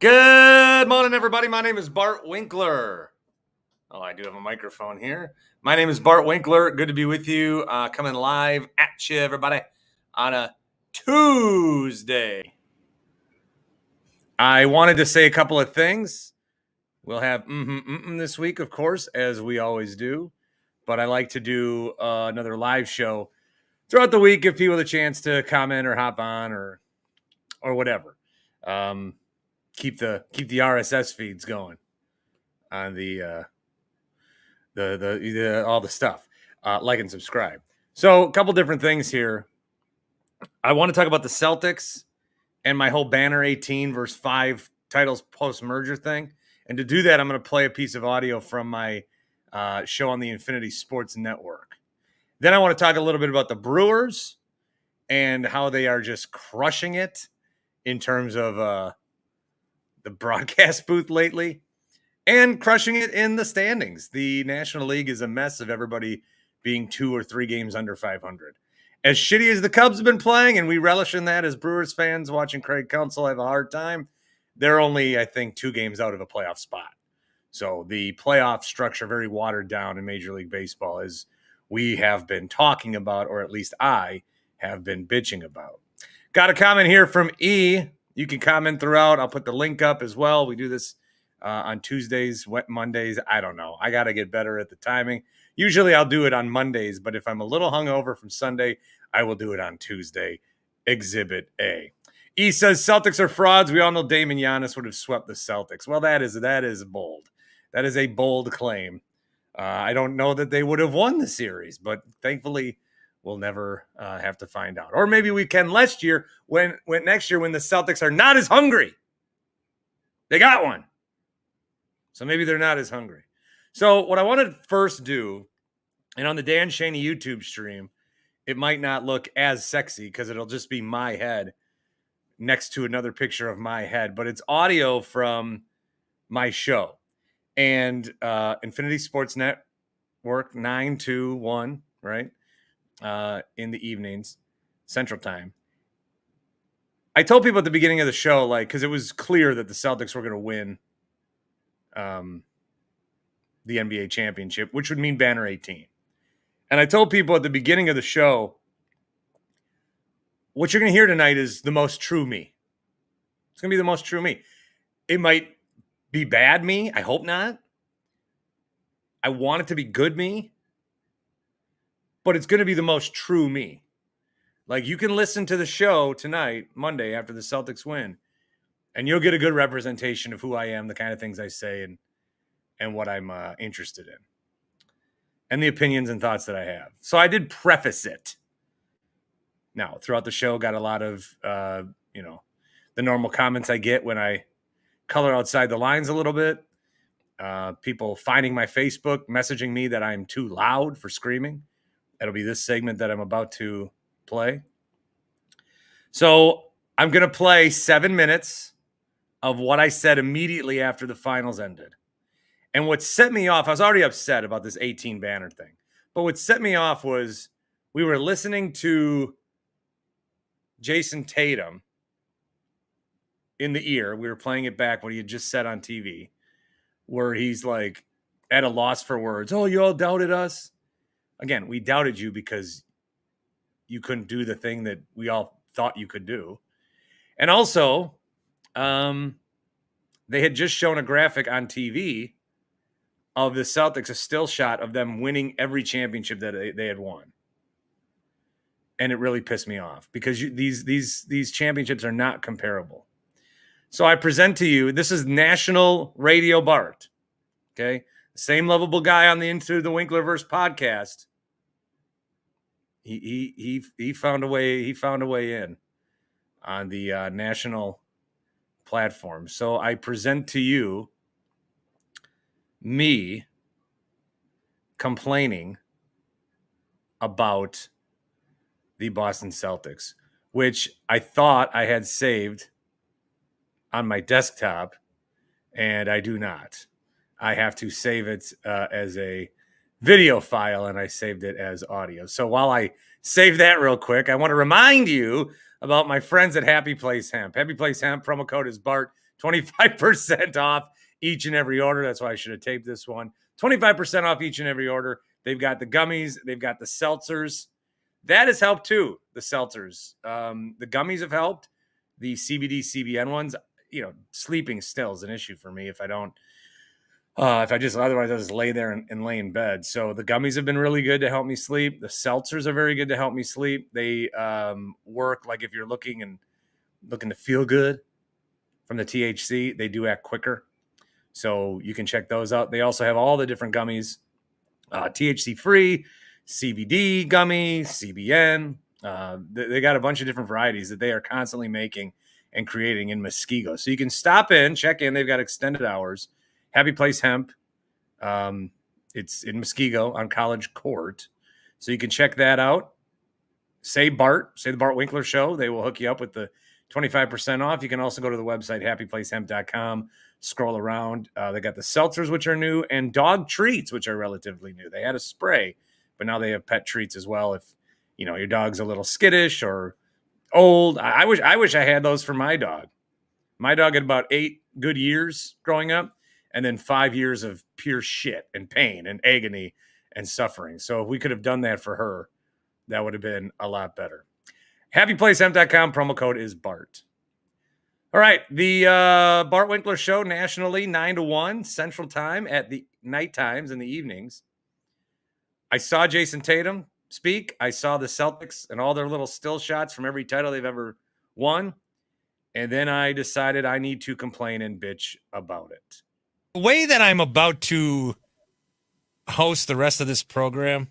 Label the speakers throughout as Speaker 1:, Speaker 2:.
Speaker 1: Good morning, everybody. My name is Bart Winkler. Oh, I do have a microphone here. My name is Bart Winkler. Good to be with you. Coming live at you, everybody, on a Tuesday. I wanted to say a couple of things. We'll have this week, of course, as we always do. But I like to do another live show throughout the week, give people the chance to comment or hop on or whatever. Keep the RSS feeds going on the all the stuff. Like and subscribe. So a couple different things here. I want to talk about the Celtics and my whole Banner 18 versus 5 titles post-merger thing. And to do that, I'm going to play a piece of audio from my show on the Infinity Sports Network. Then I want to talk a little bit about the Brewers and how they are just crushing it in terms of the broadcast booth lately and crushing it in the standings. The National League is a mess of everybody being 2 or 3 games under 500. As shitty as the Cubs have been playing, and we relish in that as Brewers fans watching Craig Counsell have a hard time, they're only, I think, 2 games out of a playoff spot. So the playoff structure very watered down in Major League Baseball, as we have been talking about, or at least I have been bitching about. Got a comment here from E. You can comment throughout. I'll put the link up as well. We do this on Tuesdays, Mondays. I don't know. I got to get better at the timing. Usually I'll do it on Mondays, but if I'm a little hungover from Sunday, I will do it on Tuesday. Exhibit A. E says Celtics are frauds. We all know Damon Giannis would have swept the Celtics. Well, that is bold. That is a bold claim. I don't know that they would have won the series, but thankfully we'll never have to find out. Or maybe we can next year when the Celtics are not as hungry. They got one. So maybe they're not as hungry. So what I want to first do, and on the Dan Schani YouTube stream, it might not look as sexy because it'll just be my head next to another picture of my head, but it's audio from my show. And Infinity Sports Network, 9 to 1, right? In the evenings, Central Time. I told people at the beginning of the show, because it was clear that the Celtics were going to win the NBA championship, which would mean Banner 18. And I told people at the beginning of the show, what you're going to hear tonight is the most true me. It's going to be the most true me. It might be bad me. I hope not. I want it to be good me. But it's going to be the most true me. You can listen to the show tonight, Monday, after the Celtics win, and you'll get a good representation of who I am, the kind of things I say, and what I'm interested in, and the opinions and thoughts that I have. So I did preface it. Now, throughout the show, got a lot of, the normal comments I get when I color outside the lines a little bit. People finding my Facebook, messaging me that I'm too loud for screaming. That'll be this segment that I'm about to play. So I'm going to play 7 minutes of what I said immediately after the finals ended. And what set me off, I was already upset about this 18 banner thing. But what set me off was we were listening to Jason Tatum in the ear. We were playing it back what he had just said on TV, where he's at a loss for words. Oh, you all doubted us? Again, we doubted you because you couldn't do the thing that we all thought you could do. And also, they had just shown a graphic on TV of the Celtics, a still shot of them winning every championship that they had won. And it really pissed me off because these championships are not comparable. So I present to you, this is National Radio Bart. Okay? The same lovable guy on the Into the Winklerverse podcast. He found a way. He found a way in on the national platform. So I present to you me complaining about the Boston Celtics, which I thought I had saved on my desktop, and I do not. I have to save it as a video file, and I saved it as audio. So while I save that real quick, I want to remind you about my friends at Happy Place Hemp. Happy Place Hemp, promo code is BART, 25% off each and every order. That's why I should have taped this one. 25% off each and every order. They've got the gummies. They've got the seltzers. That has helped too, the seltzers. The gummies have helped. The CBD, CBN ones, sleeping still is an issue for me if I don't, otherwise I just lay there and lay in bed. So the gummies have been really good to help me sleep. The seltzers are very good to help me sleep. They work like if you're looking to feel good from the THC, they do act quicker. So you can check those out. They also have all the different gummies, THC free, CBD gummy, CBN. They got a bunch of different varieties that they are constantly making and creating in Muskego. So you can stop in, check in. They've got extended hours. Happy Place Hemp. It's in Muskego on College Court. So you can check that out. Say the Bart Winkler Show. They will hook you up with the 25% off. You can also go to the website, happyplacehemp.com, scroll around. They got the seltzers, which are new, and dog treats, which are relatively new. They had a spray, but now they have pet treats as well. If, your dog's a little skittish or old. I wish I had those for my dog. My dog had about 8 good years growing up, and then 5 years of pure shit and pain and agony and suffering. So if we could have done that for her, that would have been a lot better. HappyPlaceHemp.com, promo code is BART. All right, the Bart Winkler Show nationally, 9 to 1 Central Time at the night times and the evenings. I saw Jason Tatum speak. I saw the Celtics and all their little still shots from every title they've ever won. And then I decided I need to complain and bitch about it.
Speaker 2: The way that I'm about to host the rest of this program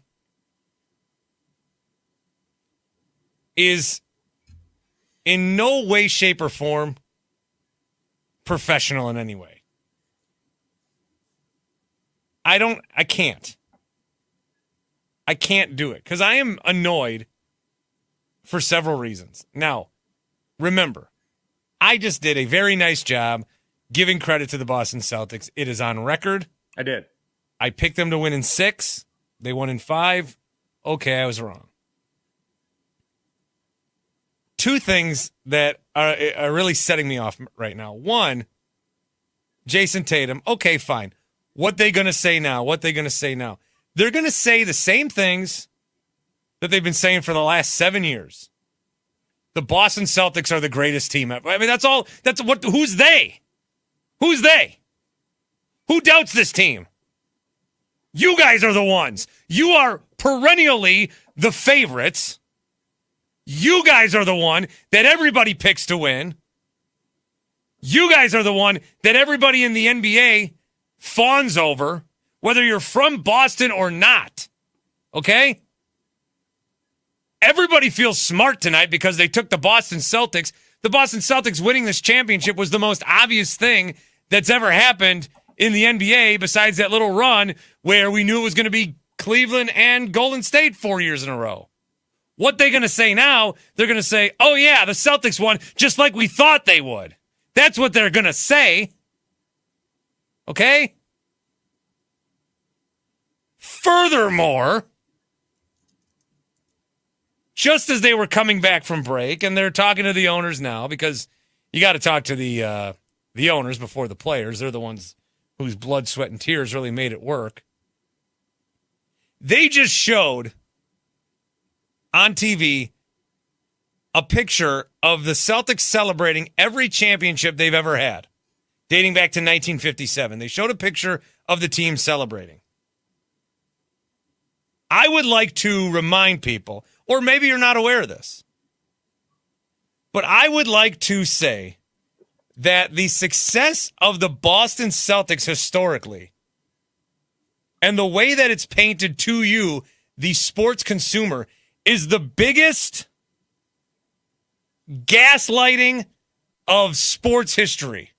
Speaker 2: is in no way, shape, or form professional in any way. I can't do it because I am annoyed for several reasons. Now, remember, I just did a very nice job giving credit to the Boston Celtics. It is on record.
Speaker 1: I did.
Speaker 2: I picked them to win in 6. They won in 5. Okay, I was wrong. 2 things that are really setting me off right now. 1, Jason Tatum. Okay, fine. What they going to say now? They're going to say the same things that they've been saying for the last 7 years. The Boston Celtics are the greatest team ever. I mean, who's they? Who's they? Who doubts this team? You guys are the ones. You are perennially the favorites. You guys are the one that everybody picks to win. You guys are the one that everybody in the NBA fawns over, whether you're from Boston or not. Okay? Everybody feels smart tonight because they took the Boston Celtics. The Boston Celtics winning this championship was the most obvious thing that's ever happened in the NBA besides that little run where we knew it was going to be Cleveland and Golden State 4 years in a row. What they're going to say now, they're going to say, oh, yeah, the Celtics won just like we thought they would. That's what they're going to say. Okay? Furthermore, just as they were coming back from break, and they're talking to the owners now because you got to talk to the owners before the players. They're the ones whose blood, sweat, and tears really made it work. They just showed on TV a picture of the Celtics celebrating every championship they've ever had, dating back to 1957. They showed a picture of the team celebrating. I would like to remind people, or maybe you're not aware of this, but I would like to say that the success of the Boston Celtics historically and the way that it's painted to you, the sports consumer, is the biggest gaslighting of sports history.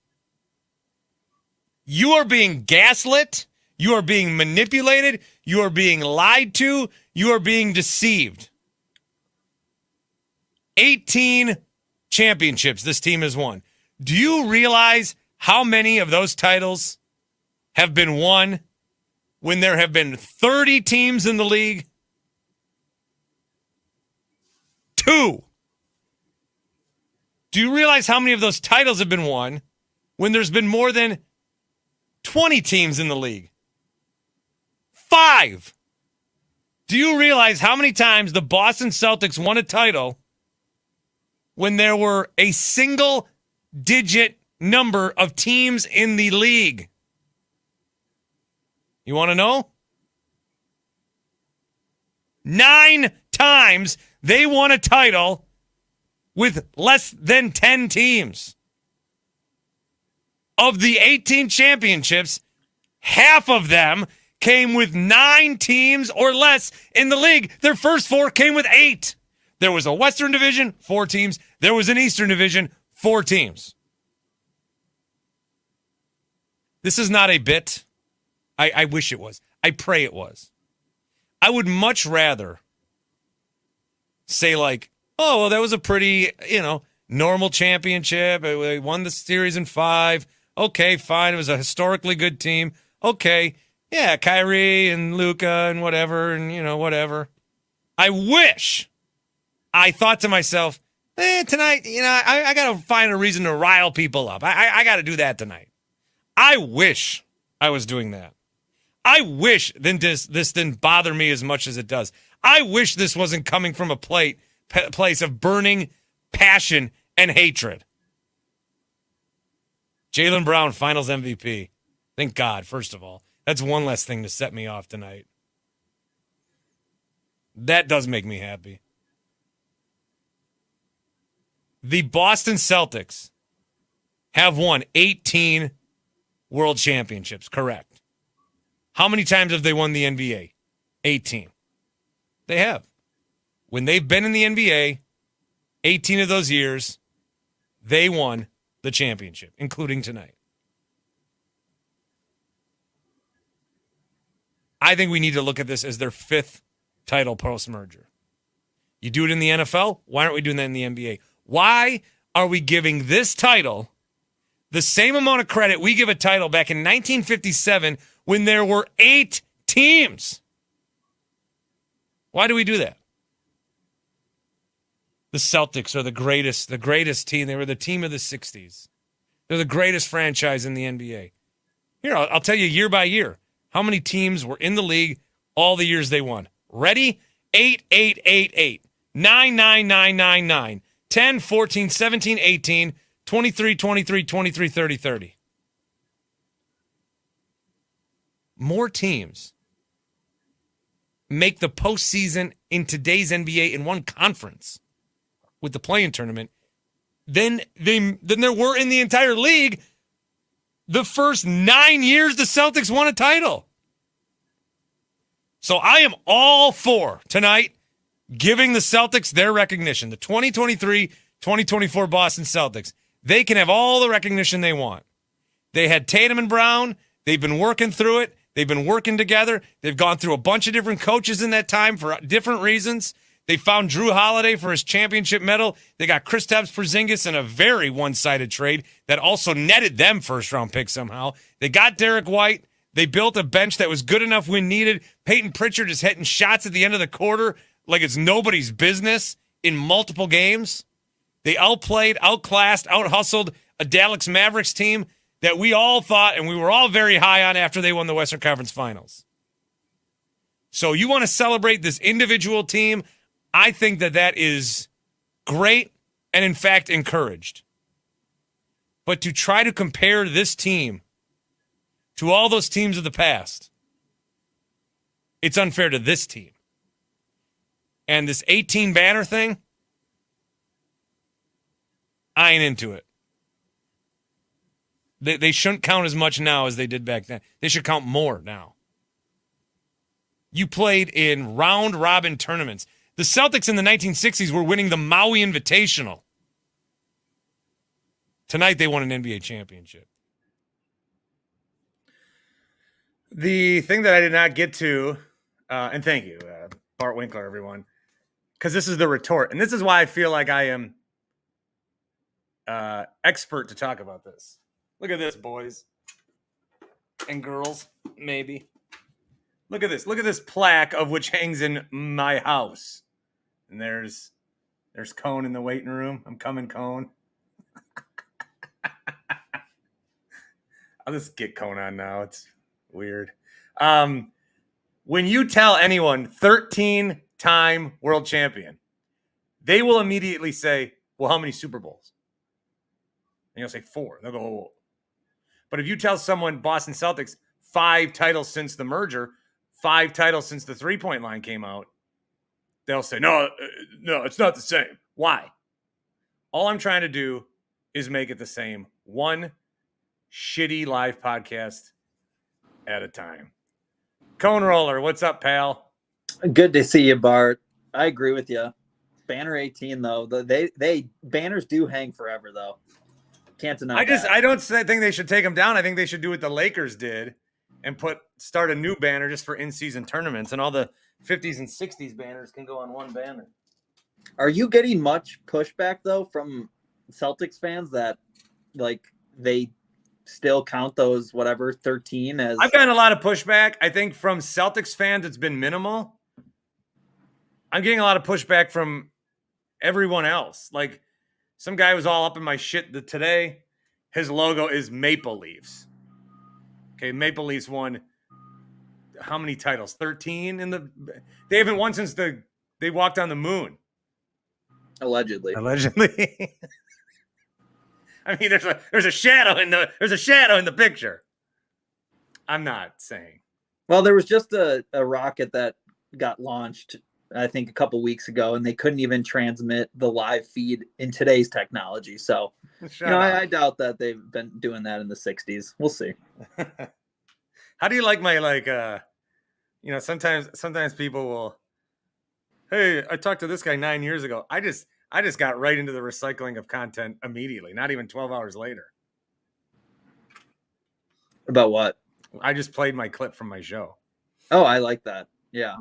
Speaker 2: You are being gaslit. You are being manipulated. You are being lied to. You are being deceived. 18 championships this team has won. Do you realize how many of those titles have been won when there have been 30 teams in the league? 2. Do you realize how many of those titles have been won when there's been more than 20 teams in the league? 5. Do you realize how many times the Boston Celtics won a title when there were a single-digit number of teams in the league? You want to know? 9 times they won a title with less than 10 teams. Of the 18 championships, half of them came with 9 teams or less in the league. Their first 4 came with 8. There was a Western Division, 4 teams. There was an Eastern Division, 4 teams. This is not a bit. I wish it was. I pray it was. I would much rather say like, oh, well, that was a pretty, normal championship. We won the series in 5. Okay, fine. It was a historically good team. Okay, yeah, Kyrie and Luka and whatever, and, whatever. I wish I thought to myself, tonight, I got to find a reason to rile people up. I got to do that tonight. I wish I was doing that. I wish this didn't bother me as much as it does. I wish this wasn't coming from a place of burning passion and hatred. Jaylen Brown, Finals MVP. Thank God, first of all. That's one less thing to set me off tonight. That does make me happy. The Boston Celtics have won 18 world championships, correct? How many times have they won the NBA? 18. They have. When they've been in the NBA, 18 of those years, they won the championship, including tonight. I think we need to look at this as their 5th title post-merger. You do it in the NFL, why aren't we doing that in the NBA? Why are we giving this title the same amount of credit we give a title back in 1957 when there were 8 teams? Why do we do that? The Celtics are the greatest team. They were the team of the 60s. They're the greatest franchise in the NBA. Here, I'll tell you year by year how many teams were in the league all the years they won. Ready? 8, 8, 8, 8, 9, 9, 9, 9, 9, 10, 14, 17, 18, 23, 23, 23, 30, 30. More teams make the postseason in today's NBA in one conference with the play-in tournament than there were in the entire league the first 9 years the Celtics won a title. So I am all for tonight giving the Celtics their recognition. The 2023-2024 Boston Celtics. They can have all the recognition they want. They had Tatum and Brown. They've been working through it. They've been working together. They've gone through a bunch of different coaches in that time for different reasons. They found Drew Holiday for his championship medal. They got Kristaps Porzingis in a very one-sided trade that also netted them first-round picks somehow. They got Derek White. They built a bench that was good enough when needed. Peyton Pritchard is hitting shots at the end of the quarter like it's nobody's business in multiple games. They outplayed, outclassed, outhustled a Dallas Mavericks team that we all thought and we were all very high on after they won the Western Conference Finals. So you want to celebrate this individual team? I think that is great and, in fact, encouraged. But to try to compare this team to all those teams of the past, it's unfair to this team. And this 18 banner thing, I ain't into it. They shouldn't count as much now as they did back then. They should count more now. You played in round-robin tournaments. The Celtics in the 1960s were winning the Maui Invitational. Tonight they won an NBA championship.
Speaker 1: The thing that I did not get to, and thank you, Bart Winkler, everyone, because this is the retort. And this is why I feel like I am expert to talk about this. Look at this, boys and girls, maybe. Look at this. Look at this plaque of which hangs in my house. And there's Cone in the waiting room. I'm coming, Cone. I'll just get Conan now. It's weird. When you tell anyone 13-time world champion, they will immediately say, well, how many Super Bowls? And you'll say 4. They'll go, oh. But if you tell someone Boston Celtics 5 titles since the merger, 5 titles since the three-point line came out, they'll say, no, it's not the same. Why? All I'm trying to do is make it the same. One shitty live podcast at a time. Cone Roller, what's up, pal?
Speaker 3: Good to see you, Bart. I agree with you. Banner 18, though, they banners do hang forever, though. Can't deny that.
Speaker 1: I don't think they should take them down. I think they should do what the Lakers did and start a new banner just for in-season tournaments, and all the 50s and 60s banners can go on one banner.
Speaker 3: Are you getting much pushback, though, from Celtics fans that, like, they still count those, 13 as...
Speaker 1: I've gotten a lot of pushback. I think from Celtics fans, it's been minimal. I'm getting a lot of pushback from everyone else. Like, some guy was all up in my shit today. His logo is Maple Leafs. Okay, Maple Leafs won how many titles? 13 they haven't won since they walked on the moon.
Speaker 3: Allegedly.
Speaker 1: I mean, there's a shadow in the picture. I'm not saying.
Speaker 3: Well, there was just a rocket that got launched, I think, a couple weeks ago, and they couldn't even transmit the live feed in today's technology. So, I doubt that they've been doing that in the 60s. We'll see.
Speaker 1: How do you like my sometimes people will, hey, I talked to this guy 9 years ago. I just got right into the recycling of content immediately, not even 12 hours later.
Speaker 3: About what?
Speaker 1: I just played my clip from my show.
Speaker 3: Oh, I like that. Yeah.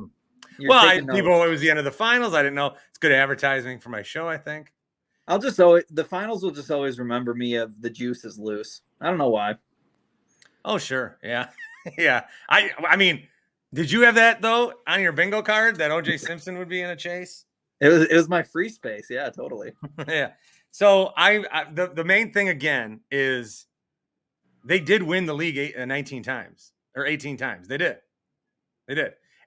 Speaker 1: It was the end of the finals. I didn't know. It's good advertising for my show, I think.
Speaker 3: The finals will just always remember me of the juice is loose. I don't know why.
Speaker 1: Oh, sure. Yeah. Yeah. I mean, did you have that, though, on your bingo card, that O.J. Simpson would be in a chase?
Speaker 3: It was my free space. Yeah, totally.
Speaker 1: Yeah. So the main thing, again, is they did win the league 19 times or 18 times. They did.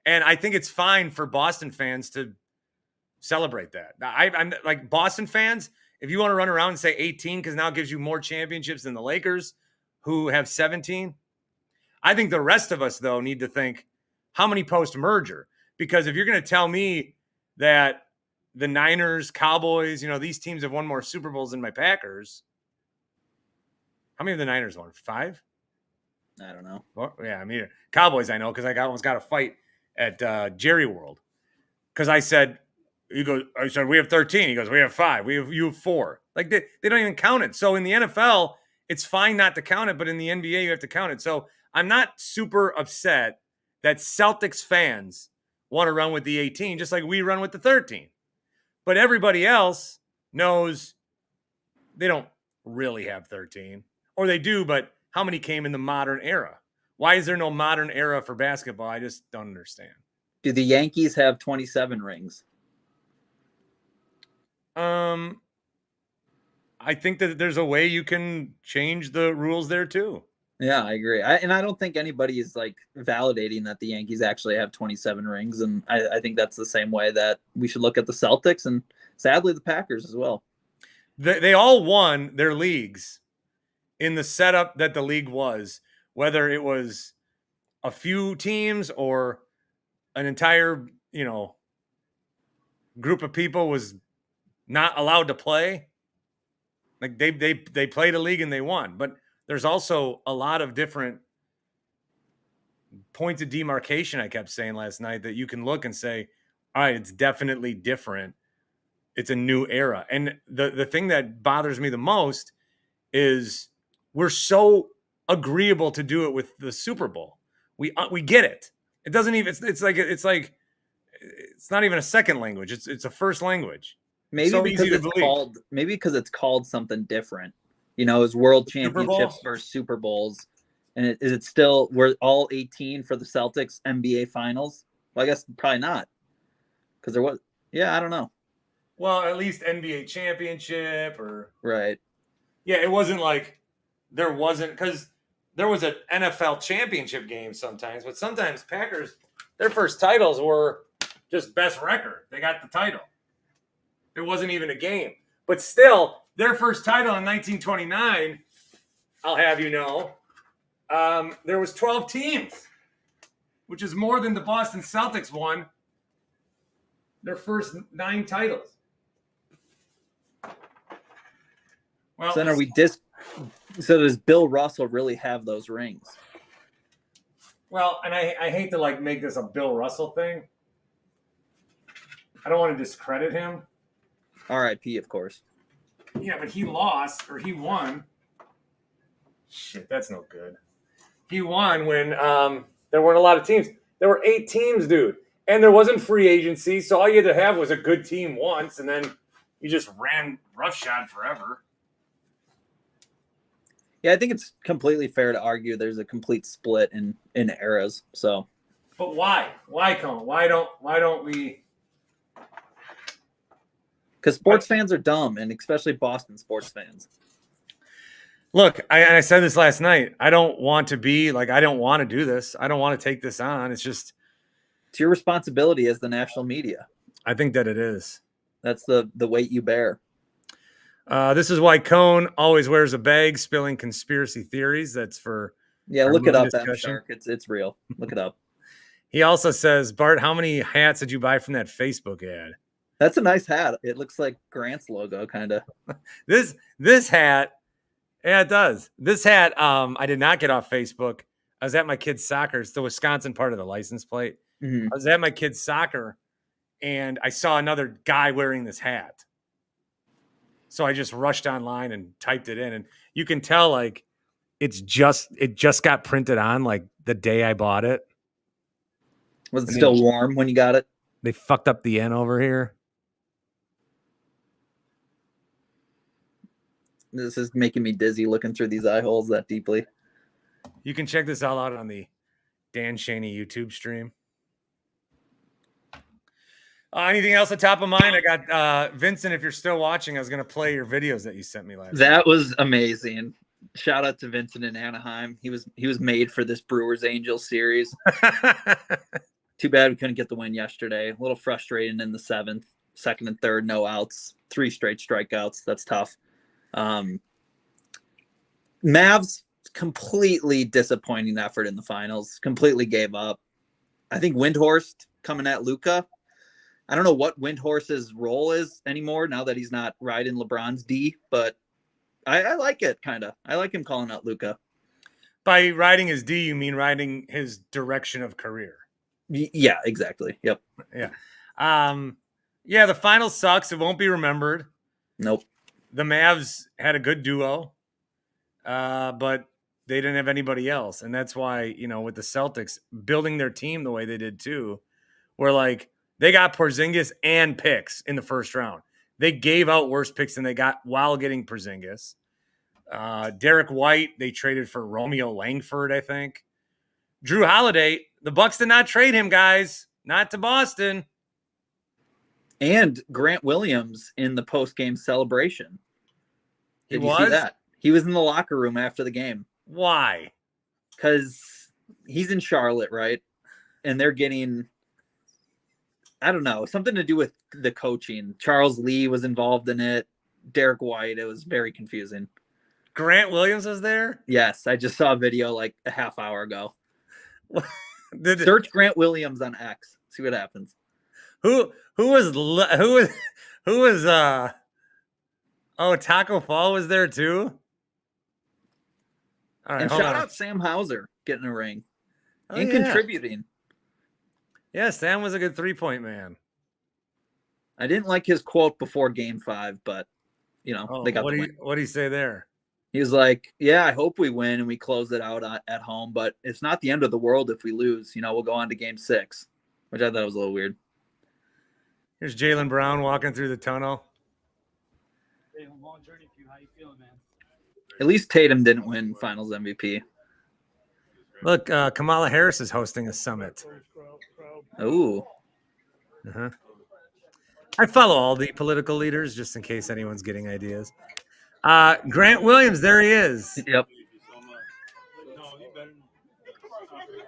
Speaker 1: And I think it's fine for Boston fans to celebrate that. I'm like, Boston fans, if you want to run around and say 18 because now it gives you more championships than the Lakers, who have 17, I think the rest of us, though, need to think how many post-merger. Because if you're going to tell me that the Niners, Cowboys, these teams have won more Super Bowls than my Packers, how many of the Niners won? 5?
Speaker 3: I don't know.
Speaker 1: Well, yeah, I mean, Cowboys I know because I almost got a fight at Jerry World because I said we have 13. He goes, we have 5. You have 4. Like they don't even count it. So in the NFL, it's fine not to count it, but in the NBA, you have to count it. So I'm not super upset that Celtics fans want to run with the 18, just like we run with the 13. But everybody else knows they don't really have 13, or they do, but how many came in the modern era? Why is there no modern era for basketball? I just don't understand.
Speaker 3: Do the Yankees have 27 rings?
Speaker 1: I think that there's a way you can change the rules there too.
Speaker 3: Yeah, I agree. And I don't think anybody is like validating that the Yankees actually have 27 rings. And I think that's the same way that we should look at the Celtics and sadly the Packers as well.
Speaker 1: They all won their leagues in the setup that the league was, whether it was a few teams or an entire, group of people was not allowed to play. Like they played a league and they won. But there's also a lot of different points of demarcation, I kept saying last night, that you can look and say, all right, it's definitely different. It's a new era. And the thing that bothers me the most is we're so agreeable to do it with the Super Bowl. We get it. It doesn't even, it's not even a second language. It's a first language.
Speaker 3: Maybe
Speaker 1: so
Speaker 3: because it's called something different. It's world championships versus Super Bowls. And is it still, we're all 18 for the Celtics NBA finals? Well, I guess probably not. Because there was, I don't know.
Speaker 1: Well, at least NBA championship or.
Speaker 3: Right.
Speaker 1: Yeah, it wasn't like there wasn't, because there was an NFL championship game sometimes, but sometimes Packers, their first titles were just best record. They got the title. It wasn't even a game. But still, their first title in 1929, I'll have you know, there was 12 teams, which is more than the Boston Celtics won their first 9 titles. Well,
Speaker 3: so then are we so does Bill Russell really have those rings?
Speaker 1: Well, and I hate to like make this a Bill Russell thing. I don't want to discredit him.
Speaker 3: R.I.P. of course.
Speaker 1: Yeah, but he lost or he won. Shit, that's no good. He won when there weren't a lot of teams. There were 8 teams, dude. And there wasn't free agency, so all you had to have was a good team once, and then you just ran roughshod forever.
Speaker 3: Yeah, I think it's completely fair to argue there's a complete split in eras. So,
Speaker 1: but why? Why, Cone? Why don't we?
Speaker 3: Because sports fans are dumb, and especially Boston sports fans.
Speaker 1: Look, I said this last night. I don't want to be like, I don't want to do this. I don't want to take this on. It's
Speaker 3: your responsibility as the national media.
Speaker 1: I think that it is.
Speaker 3: That's the weight you bear.
Speaker 1: This is why Cone always wears a bag, spilling conspiracy theories. That's for
Speaker 3: look it up, Shark. It's real. Look it up.
Speaker 1: He also says, Bart, how many hats did you buy from that Facebook ad?
Speaker 3: That's a nice hat. It looks like Grant's logo, kind of.
Speaker 1: This hat, yeah, it does. This hat, I did not get off Facebook. I was at my kid's soccer. It's the Wisconsin part of the license plate.
Speaker 3: Mm-hmm.
Speaker 1: I was at my kid's soccer, and I saw another guy wearing this hat. So I just rushed online and typed it in, and you can tell like it just got printed on like the day I bought it.
Speaker 3: Was it still warm when you got it?
Speaker 1: They fucked up the N over here.
Speaker 3: This is making me dizzy looking through these eye holes that deeply.
Speaker 1: You can check this all out on the Dan Schani YouTube stream. Anything else at top of mind? I got Vincent. If you're still watching, I was going to play your videos that you sent me last night.
Speaker 3: That was amazing. Shout out to Vincent in Anaheim. He was made for this Brewers Angels series. Too bad we couldn't get the win yesterday. A little frustrating in the 7th, 2nd and 3rd, no outs, 3 straight strikeouts. That's tough. Mavs, completely disappointing effort in the finals. Completely gave up. I think Windhorst coming at Luka. I don't know what Windhorst's role is anymore now that he's not riding LeBron's D, but I like it, kind of. I like him calling out Luka.
Speaker 1: By riding his D, you mean riding his direction of career?
Speaker 3: Yeah, exactly. Yep.
Speaker 1: Yeah. Yeah, the final sucks. It won't be remembered.
Speaker 3: Nope.
Speaker 1: The Mavs had a good duo, but they didn't have anybody else. And that's why, with the Celtics building their team the way they did too, where like they got Porzingis and picks in the first round. They gave out worse picks than they got while getting Porzingis. Derek White, they traded for Romeo Langford, I think. Drew Holiday, the Bucks did not trade him, guys. Not to Boston.
Speaker 3: And Grant Williams in the post-game celebration. Did you
Speaker 1: was?
Speaker 3: see that? He was in the locker room after the game.
Speaker 1: Why?
Speaker 3: Because he's in Charlotte, right? And they're getting, I don't know, something to do with the coaching. Charles Lee was involved in it. Derek White. It was very confusing.
Speaker 1: Grant Williams was there?
Speaker 3: Yes, I just saw a video like a half hour ago. Search Grant Williams on X. See what happens.
Speaker 1: Who was Taco Fall was there too? All right,
Speaker 3: and shout out Sam Hauser getting a ring and contributing.
Speaker 1: Yeah, Sam was a good 3-point man.
Speaker 3: I didn't like his quote before Game 5, but they got the win.
Speaker 1: What did he say there?
Speaker 3: He was like, "Yeah, I hope we win and we close it out at home, but it's not the end of the world if we lose. We'll go on to Game 6," which I thought was a little weird.
Speaker 1: Here's Jaylen Brown walking through the tunnel.
Speaker 4: Hey, long journey for you. How you feeling, man?
Speaker 3: At least Tatum didn't win Finals MVP.
Speaker 1: Look, Kamala Harris is hosting a summit.
Speaker 3: Ooh.
Speaker 1: Uh-huh. I follow all the political leaders just in case anyone's getting ideas. Grant Williams, there he is.
Speaker 3: Yep.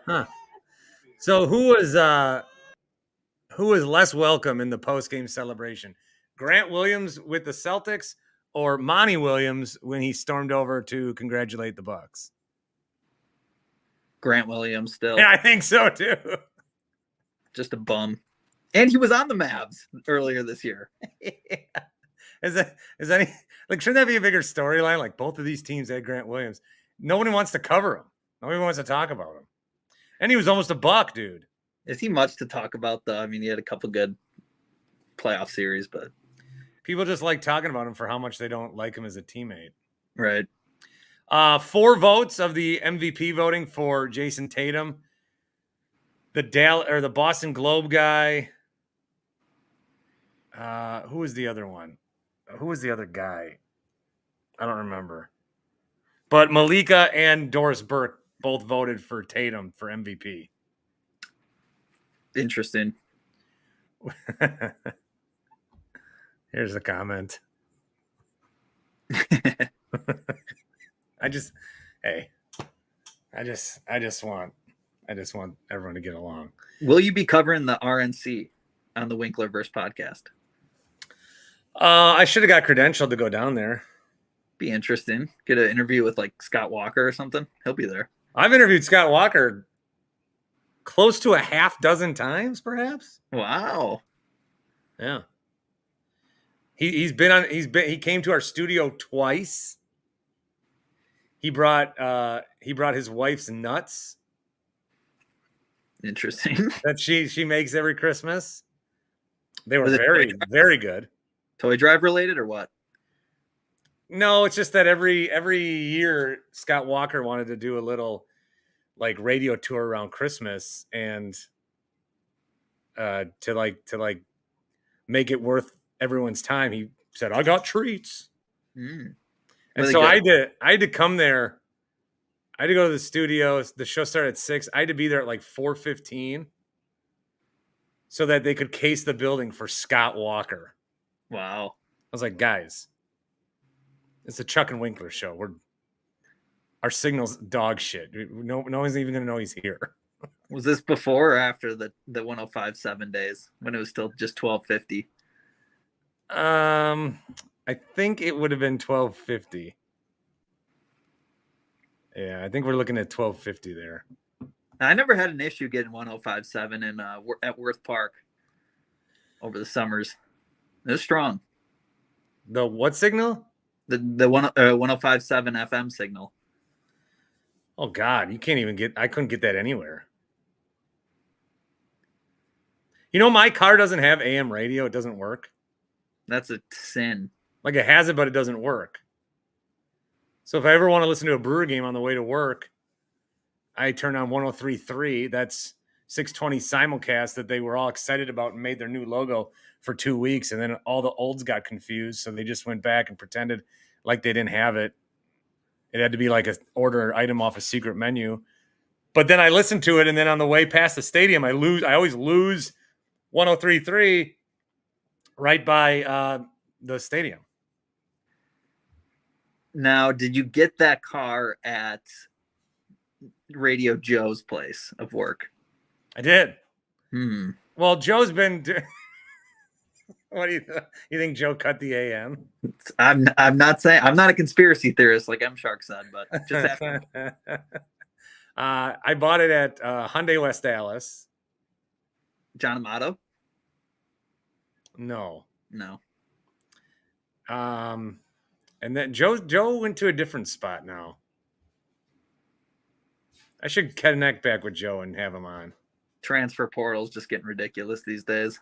Speaker 1: Huh. So who was less welcome in the post-game celebration? Grant Williams with the Celtics or Monty Williams when he stormed over to congratulate the Bucks?
Speaker 3: Grant Williams still.
Speaker 1: Yeah, I think so too.
Speaker 3: Just a bum. And he was on the Mavs earlier this year.
Speaker 1: Yeah. Is any like shouldn't that be a bigger storyline? Like both of these teams had Grant Williams. Nobody wants to cover him. Nobody wants to talk about him. And he was almost a Buck, dude.
Speaker 3: Is he much to talk about though? I mean, he had a couple good playoff series, but
Speaker 1: People just like talking about him for how much they don't like him as a teammate.
Speaker 3: right.
Speaker 1: 4 votes of the MVP voting for Jason Tatum. The Boston Globe guy. Who was the other one? Who was the other guy? I don't remember. But Malika and Doris Burke both voted for Tatum for MVP.
Speaker 3: Interesting.
Speaker 1: Here's a comment. I just want everyone to get along.
Speaker 3: Will you be covering the RNC on the Winklerverse podcast?
Speaker 1: I should have got credentialed to go down there.
Speaker 3: Be interesting. Get an interview with like Scott Walker or something. He'll be there.
Speaker 1: I've interviewed Scott Walker close to a half dozen times, perhaps.
Speaker 3: Wow.
Speaker 1: Yeah. He came to our studio twice. He brought his wife's nuts
Speaker 3: Interesting.
Speaker 1: that she makes every Christmas. They were very, very good.
Speaker 3: Toy drive related or what?
Speaker 1: No, it's just that every year Scott Walker wanted to do a little like radio tour around Christmas and to make it worth everyone's time. He said, "I got treats."
Speaker 3: Mm.
Speaker 1: And
Speaker 3: Really
Speaker 1: so
Speaker 3: good.
Speaker 1: I had to come there. I had to go to the studio. The show started at 6. I had to be there at like 4:15 so that they could case the building for Scott Walker.
Speaker 3: Wow.
Speaker 1: I was like, guys, it's a Chuck and Winkler show. Our signal's dog shit. No one's even gonna know he's here.
Speaker 3: Was this before or after the 105.7 days when it was still just 12:50?
Speaker 1: I think it would have been 12:50. Yeah, I think we're looking at 12:50 there.
Speaker 3: I never had an issue getting 105.7 in at Worth Park over the summers. It was strong.
Speaker 1: The what signal?
Speaker 3: The 105.7 FM signal.
Speaker 1: Oh God, you can't even get. I couldn't get that anywhere. You know, my car doesn't have AM radio. It doesn't work.
Speaker 3: That's a sin.
Speaker 1: Like it has it, but it doesn't work. So if I ever want to listen to a Brewer game on the way to work, I turn on 103.3. That's 620 simulcast that they were all excited about and made their new logo for 2 weeks. And then all the olds got confused. So they just went back and pretended like they didn't have it. It had to be like an order item off a secret menu. But then I listened to it. And then on the way past the stadium, I always lose 103.3 right by the stadium.
Speaker 3: Now, did you get that car at Radio Joe's place of work?
Speaker 1: I did.
Speaker 3: Hmm.
Speaker 1: Well, Joe's been. What do you think? Joe cut the AM?
Speaker 3: I'm not saying I'm not a conspiracy theorist like M Shark said, but just asking.
Speaker 1: I bought it at Hyundai West Dallas.
Speaker 3: John Amato?
Speaker 1: No. And then Joe went to a different spot now. I should connect back with Joe and have him on.
Speaker 3: Transfer portal's just getting ridiculous these days.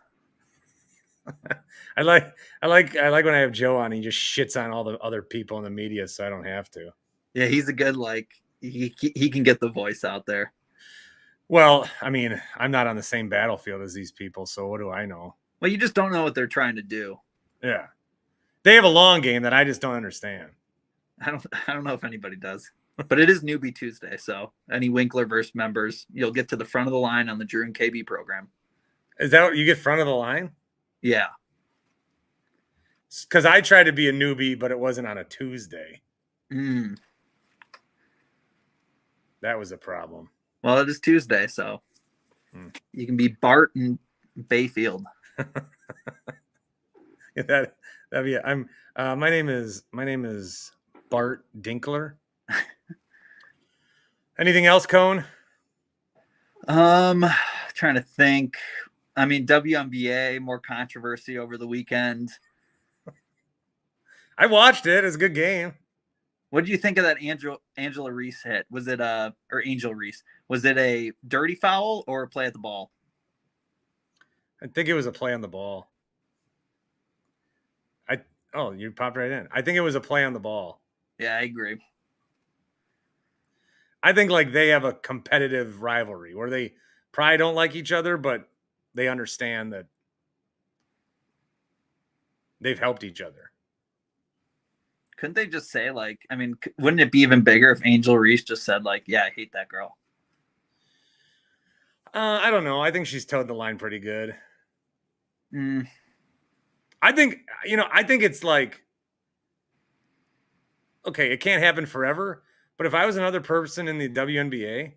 Speaker 1: I like when I have Joe on. He just shits on all the other people in the media, so I don't have to.
Speaker 3: Yeah, he's a good he can get the voice out there.
Speaker 1: Well, I mean, I'm not on the same battlefield as these people, so what do I know?
Speaker 3: Well, you just don't know what they're trying to do.
Speaker 1: Yeah, they have a long game that I just don't understand.
Speaker 3: I don't know if anybody does, but it is Newbie Tuesday, so any Winklerverse members, you'll get to the front of the line on the Drew and KB program.
Speaker 1: Is that what you get front of the line?
Speaker 3: Yeah.
Speaker 1: Because I tried to be a newbie, but it wasn't on a Tuesday.
Speaker 3: Mm.
Speaker 1: That was a problem.
Speaker 3: Well, it is Tuesday, so you can be Bart and Bayfield.
Speaker 1: That'd be. My name is Bart Winkler. Anything else, Cone?
Speaker 3: Trying to think. I mean, WNBA, more controversy over the weekend.
Speaker 1: I watched it. It's a good game.
Speaker 3: What did you think of that Angela Reese hit? Was it or Angel Reese? Was it a dirty foul or a play at the ball?
Speaker 1: I think it was a play on the ball. You popped right in. I think it was a play on the ball.
Speaker 3: Yeah, I agree.
Speaker 1: I think like they have a competitive rivalry where they probably don't like each other, but they understand that they've helped each other.
Speaker 3: Couldn't they just say like, I mean, wouldn't it be even bigger if Angel Reese just said like, yeah, I hate that girl?
Speaker 1: I don't know. I think she's towed the line pretty good.
Speaker 3: Mm.
Speaker 1: I think it's like, okay, it can't happen forever, but if I was another person in the WNBA,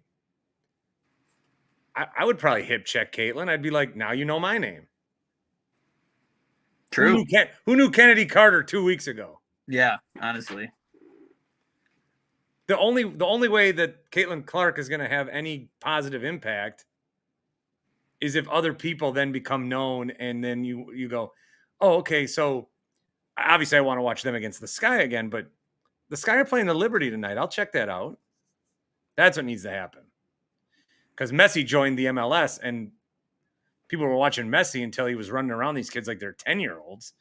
Speaker 1: I would probably hip check Caitlin. I'd be like, now you know my name.
Speaker 3: True.
Speaker 1: Who knew Kennedy Carter 2 weeks ago?
Speaker 3: Yeah, honestly.
Speaker 1: The only way that Caitlin Clark is going to have any positive impact is if other people then become known, and then you go, oh, okay, so obviously I want to watch them against the Sky again, but the Sky are playing the Liberty tonight. I'll check that out. That's what needs to happen. Because Messi joined the MLS, and people were watching Messi until he was running around these kids like they're 10-year-olds,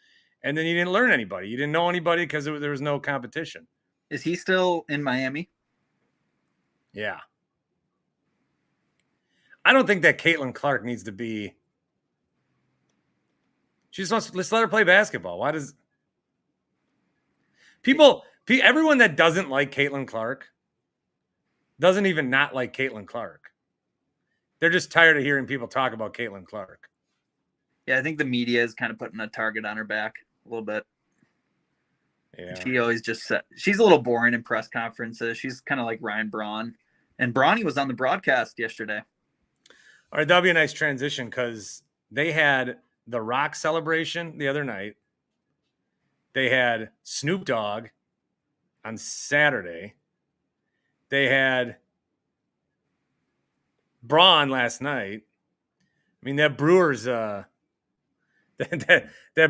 Speaker 1: and then you didn't learn anybody. You didn't know anybody because there was no competition.
Speaker 3: Is he still in Miami?
Speaker 1: Yeah. I don't think that Caitlin Clark needs to be. She just wants. Let's let her play basketball. Why does everyone that doesn't like Caitlin Clark doesn't even not like Caitlin Clark? They're just tired of hearing people talk about Caitlin Clark.
Speaker 3: Yeah, I think the media is kind of putting a target on her back a little bit.
Speaker 1: Yeah.
Speaker 3: She always just she's a little boring in press conferences. She's kind of like Ryan Braun. And Bronny was on the broadcast yesterday.
Speaker 1: All right, that'll be a nice transition because they had the Rock celebration the other night. They had Snoop Dogg on Saturday. They had Braun last night. I mean, that Brewers that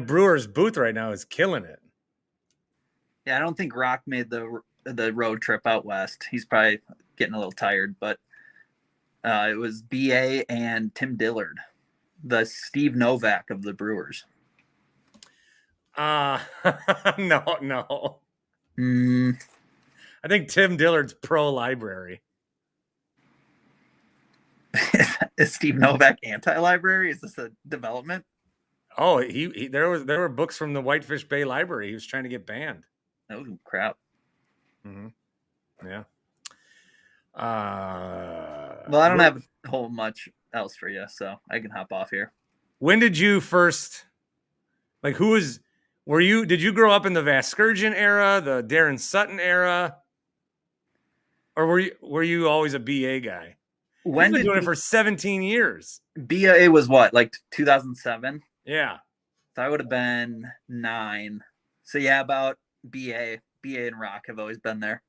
Speaker 1: Brewers booth right now is killing it.
Speaker 3: Yeah, I don't think Rock made the road trip out west. He's probably getting a little tired, but it was BA and Tim Dillard, the Steve Novak of the Brewers.
Speaker 1: No. I think Tim Dillard's pro library.
Speaker 3: Is Steve Novak anti-library? Is this a development?
Speaker 1: Oh, there were books from the Whitefish Bay Library. He was trying to get banned.
Speaker 3: Oh crap!
Speaker 1: Mm-hmm. Yeah.
Speaker 3: Well, I don't have a whole much else for you, so I can hop off here.
Speaker 1: When did you first, like, did you grow up in the Vasgersian era, the Darren Sutton era, or were you always a BA guy? When did you doing it for 17 years?
Speaker 3: BA was what, like 2007?
Speaker 1: Yeah.
Speaker 3: So I would have been 9. So yeah, about BA and Rock have always been there.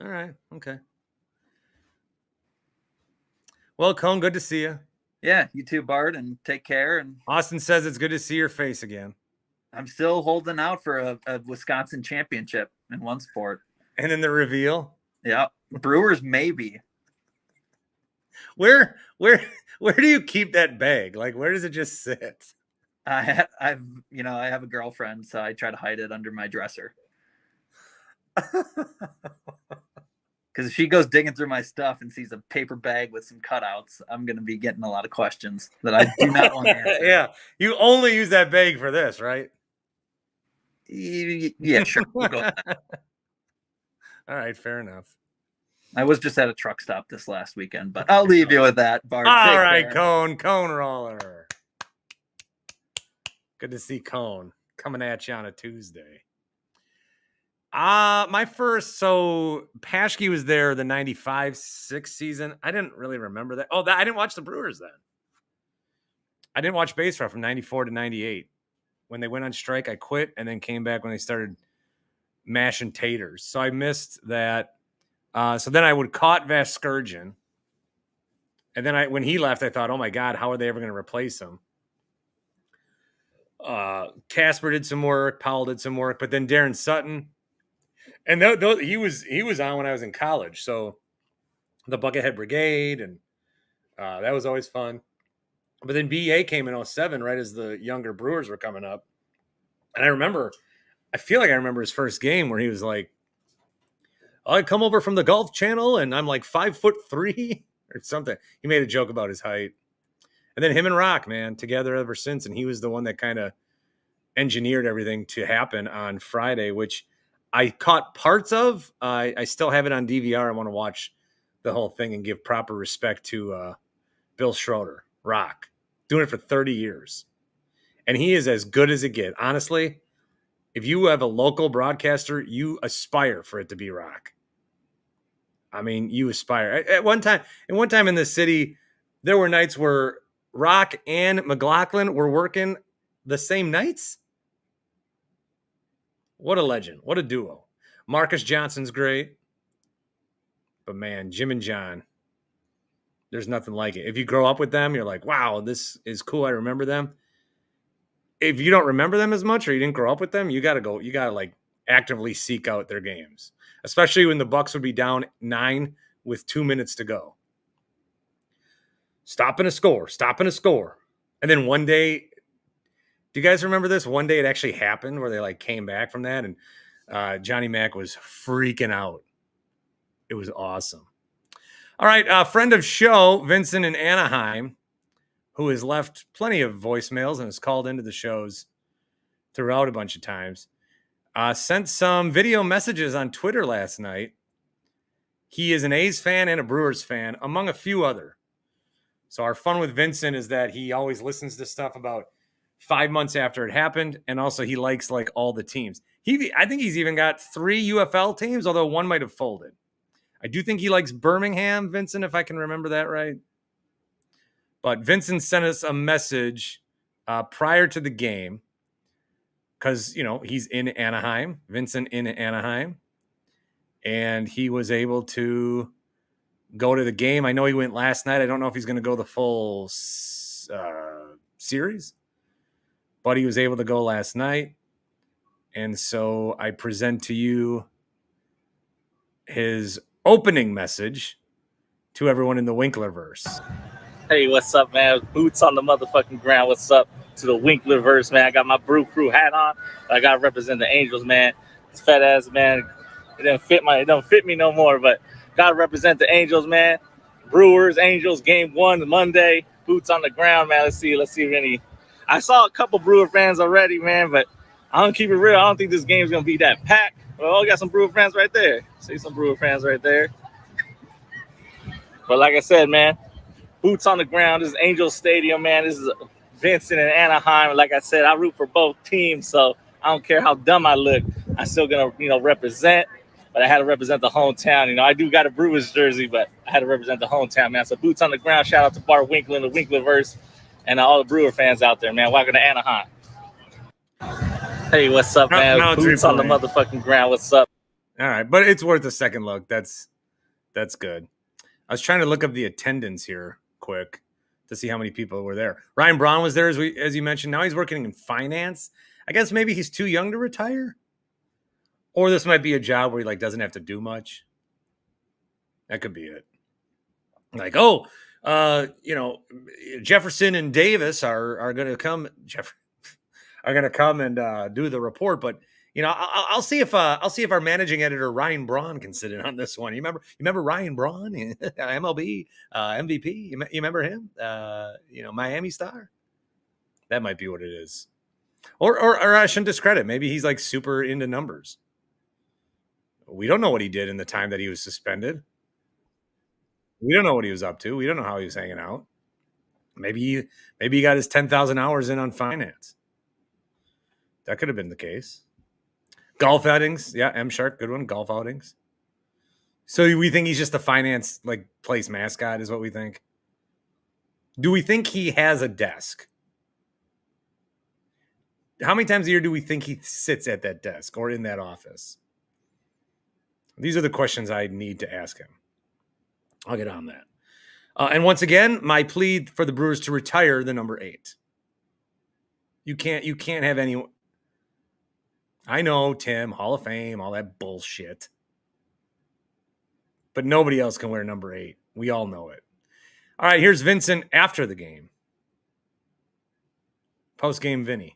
Speaker 1: All right. Okay. Well, Cone, good to see you.
Speaker 3: Yeah, you too, Bart, and take care. And
Speaker 1: Austin says it's good to see your face again.
Speaker 3: I'm still holding out for a Wisconsin championship in one sport.
Speaker 1: And in the reveal?
Speaker 3: Yeah. Brewers, maybe.
Speaker 1: Where do you keep that bag? Like, where does it just sit?
Speaker 3: I have a girlfriend, so I try to hide it under my dresser. Because if she goes digging through my stuff and sees a paper bag with some cutouts, I'm going to be getting a lot of questions that I do not want to answer.
Speaker 1: Yeah. You only use that bag for this, right?
Speaker 3: Yeah, sure. We'll go with that.
Speaker 1: All right. Fair enough.
Speaker 3: I was just at a truck stop this last weekend, but I'll leave you with that, Bart.
Speaker 1: All right, Cone roller. Good to see Cone coming at you on a Tuesday. My first, so Paschke was there the 95-6 season. I didn't really remember that. Oh, I didn't watch the Brewers then. I didn't watch baseball from 94 to 98. When they went on strike, I quit and then came back when they started mashing taters. So I missed that. So then I would caught Vasgersian. And then when he left, I thought, oh my God, how are they ever going to replace him? Casper did some work, Powell did some work, but then Darren Sutton, and he was on when I was in college. So the Buckethead Brigade, and that was always fun. But then BA came in 07, right as the younger Brewers were coming up. And I feel like I remember his first game where he was like, I come over from the Golf Channel and I'm like 5'3" or something. He made a joke about his height. And then him and Rock, man, together ever since. And he was the one that kind of engineered everything to happen on Friday, which I caught parts of. I still have it on DVR. I want to watch the whole thing and give proper respect to Bill Schroeder, Rock, doing it for 30 years. And he is as good as it gets. Honestly, if you have a local broadcaster, you aspire for it to be Rock. I mean, you aspire. At one time in this city, there were nights where Rock and McLaughlin were working the same nights. What a legend. What a duo. Marcus Johnson's great. But man, Jim and John, there's nothing like it. If you grow up with them, you're like, wow, this is cool. I remember them. If you don't remember them as much or you didn't grow up with them, you got to like actively seek out their games, especially when the Bucks would be down 9 with 2 minutes to go. Stopping a score. And then one day, do you guys remember this? One day it actually happened where they like came back from that and Johnny Mac was freaking out. It was awesome. All right, friend of show, Vincent in Anaheim, who has left plenty of voicemails and has called into the shows throughout a bunch of times, sent some video messages on Twitter last night. He is an A's fan and a Brewers fan, among a few other. So our fun with Vincent is that he always listens to stuff about 5 months after it happened, and also he likes like all the teams. I think he's even got 3 UFL teams, although one might have folded. I do think he likes Birmingham, Vincent, if I can remember that right. But Vincent sent us a message prior to the game because, he's in Anaheim, Vincent in Anaheim, and he was able to go to the game. I know he went last night. I don't know if he's going to go the full series, but he was able to go last night. And so I present to you his opening message to everyone in the Winklerverse.
Speaker 5: Hey, what's up, man? Boots on the motherfucking ground. What's up to the Winklerverse, man? I got my Brew Crew hat on. I got to represent the Angels, man. This fat ass, man. It don't fit me no more, but got to represent the Angels, man. Brewers, Angels, game 1 Monday. Boots on the ground, man. Let's see if any. I saw a couple Brewer fans already, man, but I don't keep it real. I don't think this game's going to be that packed. Well, I got some Brewer fans right there. See some Brewer fans right there. But like I said, man, boots on the ground. This is Angels Stadium, man. This is Vincent in Anaheim. Like I said, I root for both teams, so I don't care how dumb I look. I'm still going to, represent. But I had to represent the hometown. I do got a Brewers jersey, but I had to represent the hometown, man. So boots on the ground. Shout out to Bart Winkler and the Winklerverse and all the Brewer fans out there, man. Welcome to Anaheim. Hey, what's up, man? Boots on the motherfucking ground. What's up?
Speaker 1: All right, but it's worth a second look. That's good. I was trying to look up the attendance here quick to see how many people were there. Ryan Braun was there, as you mentioned. Now he's working in finance. I guess maybe he's too young to retire. Or this might be a job where he doesn't have to do much. That could be it. Jefferson and Davis are going to come. Are going to come and do the report, but I'll see if our managing editor Ryan Braun can sit in on this one. You remember Ryan Braun, MLB MVP. You remember him? Miami star. That might be what it is. Or I shouldn't discredit. Maybe he's super into numbers. We don't know what he did in the time that he was suspended. We don't know what he was up to. We don't know how he was hanging out. Maybe he got his 10,000 hours in on finance. That could have been the case. Golf outings. Yeah, M Shark, good one. Golf outings. So we think he's just a finance like place mascot is what we think. Do we think he has a desk? How many times a year do we think he sits at that desk or in that office? These are the questions I need to ask him. I'll get on that. And once again, my plea for the Brewers to retire the number 8. You can't have any. I know, Tim, Hall of Fame, all that bullshit. But nobody else can wear number 8. We all know it. All right, here's Vincent after the game. Post-game Vinny.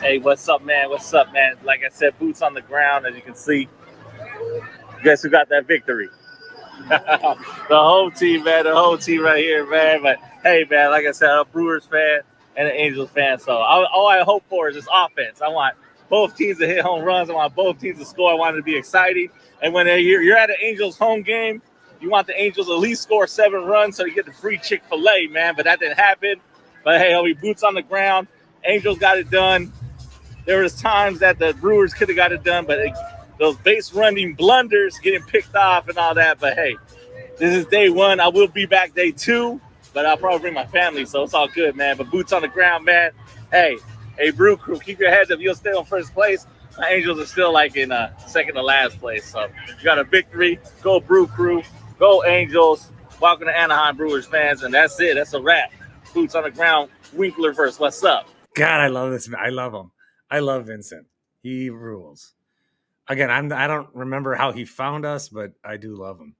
Speaker 5: Hey, what's up, man? What's up, man? Like I said, boots on the ground, as you can see. Guess who got that victory? The whole team, man. The whole team right here, man. But, hey, man, like I said, I'm a Brewers fan and an Angels fan. So all I hope for is this offense. I want both teams to hit home runs. I want both teams to score. I want it to be exciting. And when you're at an Angels home game, you want the Angels at least score 7 runs so you get the free Chick-fil-A, man. But that didn't happen. But, hey, homie, boots on the ground. Angels got it done. There was times that the Brewers could have got it done, but those base running blunders getting picked off and all that. But, hey, this is day 1. I will be back day 2, but I'll probably bring my family, so it's all good, man. But boots on the ground, man. Hey, Brew Crew, keep your heads up. You'll stay on first place. My Angels are still like in second to last place. So you got a victory. Go Brew Crew. Go Angels. Welcome to Anaheim Brewers fans. And that's it. That's a wrap. Boots on the ground. Winklerverse. What's up?
Speaker 1: God, I love this. I love him. I love Vincent. He rules. Again, I don't remember how he found us, but I do love him.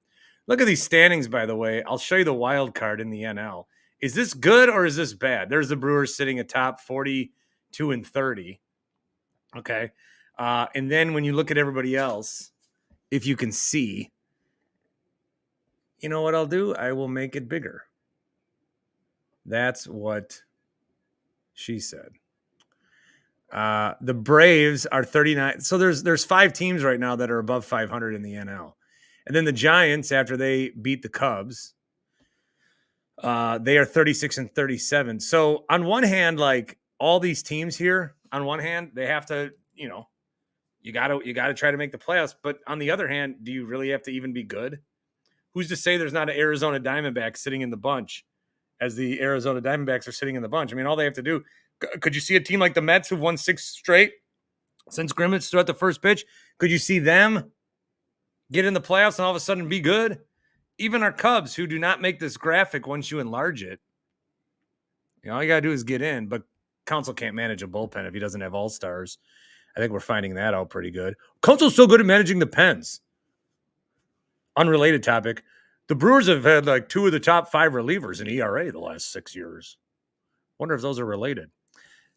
Speaker 1: Look at these standings, by the way. I'll show you the wild card in the NL. Is this good or is this bad? There's the Brewers sitting atop 42 and 30. Okay. And then when you look at everybody else, if you can see, you know what I'll do? I will make it bigger. That's what she said. The Braves are 39. So there's 5 teams right now that are above 500 in the NL. And then the Giants, after they beat the Cubs, they are 36 and 37. So on one hand, like all these teams here, on one hand, they have to, you gotta try to make the playoffs. But on the other hand, do you really have to even be good? Who's to say there's not an Arizona Diamondback sitting in the bunch as the Arizona Diamondbacks are sitting in the bunch? I mean, all they have to do, could you see a team like the Mets who've won 6 straight since Grimmett threw out the first pitch? Could you see them get in the playoffs and all of a sudden be good? Even our Cubs, who do not make this graphic once you enlarge it, all you got to do is get in. But Counsell can't manage a bullpen if he doesn't have all-stars. I think we're finding that out pretty good. Counsell's so good at managing the pens. Unrelated topic. The Brewers have had like 2 of the top 5 relievers in ERA the last 6 years. Wonder if those are related.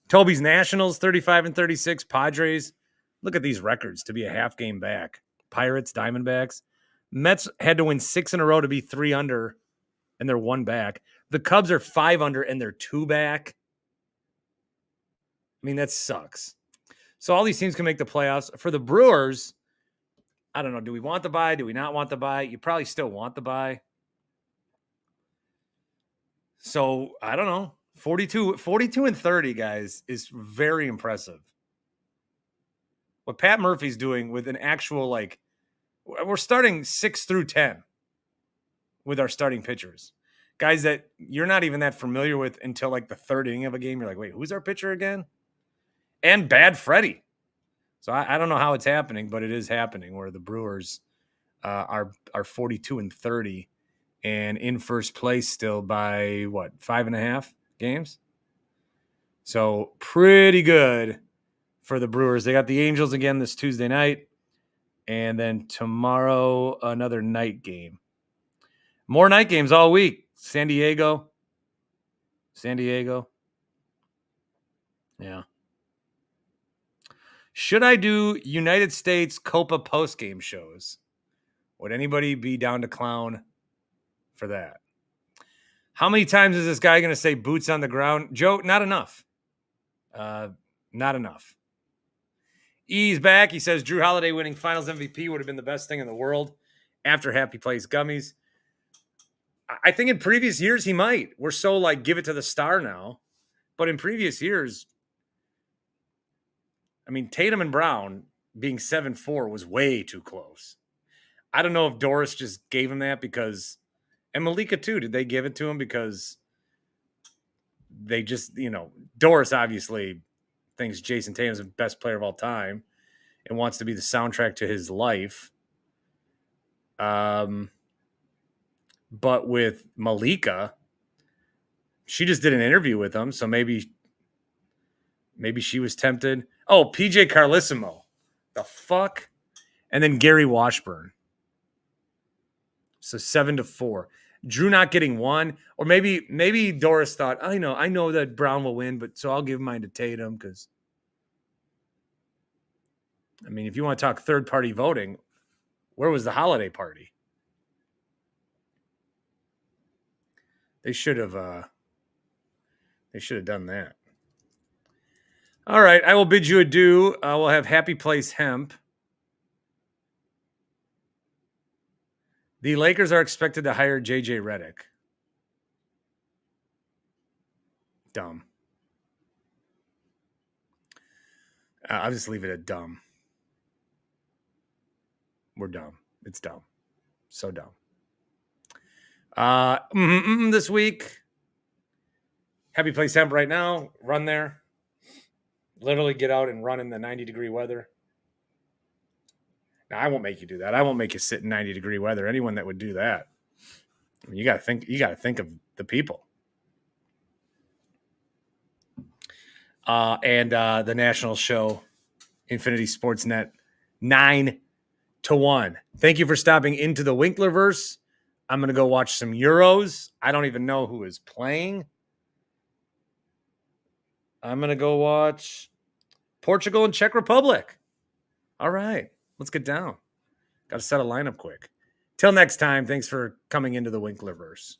Speaker 1: Toby's Nationals, 35 and 36. Padres, look at these records to be a half game back. Pirates, Diamondbacks. Mets had to win 6 in a row to be 3 under, and they're 1 back. The Cubs are 5 under, and they're 2 back. I mean, that sucks. So all these teams can make the playoffs. For the Brewers, I don't know. Do we want the bye? Do we not want the bye? You probably still want the bye. So, I don't know. 42 and 30, guys, is very impressive. What Pat Murphy's doing with an actual, we're starting 6 through 10 with our starting pitchers. Guys that you're not even that familiar with until the 3rd inning of a game. You're like, wait, who's our pitcher again? And Bad Freddie. So I don't know how it's happening, but it is happening where the Brewers are 42 and 30 and in first place still by 5.5 games. So pretty good for the Brewers. They got the Angels again this Tuesday night, and then tomorrow another night game. More night games all week. San Diego. Yeah. Should I do United States Copa postgame shows? Would anybody be down to clown for that? How many times is this guy going to say boots on the ground? Joe, not enough. Not enough. E's back. He says Drew Holiday winning Finals MVP would have been the best thing in the world after Happy Place Gummies. I think in previous years he might. We're so give it to the star now. But in previous years, I mean, Tatum and Brown being 7-4 was way too close. I don't know if Doris just gave him that because, and Malika too, did they give it to him because they just, Doris obviously thinks Jason Tatum's the best player of all time and wants to be the soundtrack to his life. But with Malika, she just did an interview with him, so maybe she was tempted. Oh, PJ Carlissimo. The fuck? And then Gary Washburn. So 7-4. Drew not getting one. Or maybe Doris thought, I know that Brown will win, but so I'll give mine to Tatum because, I mean, if you want to talk third-party voting, where was the holiday party? They should have done that. All right, I will bid you adieu. We'll have Happy Place Hemp. The Lakers are expected to hire JJ Redick. Dumb. I'll just leave it at dumb. We're dumb. It's dumb. So dumb. This week, Happy Place Hemp right now. Run there. Literally get out and run in the 90-degree weather. Now, I won't make you do that. I won't make you sit in 90-degree weather. Anyone that would do that, I mean, you got to think of the people. And the national show, Infinity Sportsnet, 9-1. Thank you for stopping into the Winklerverse. I'm going to go watch some Euros. I don't even know who is playing. I'm going to go watch Portugal and Czech Republic. All right, let's get down. Got to set a lineup quick. Till next time, thanks for coming into the Winklerverse.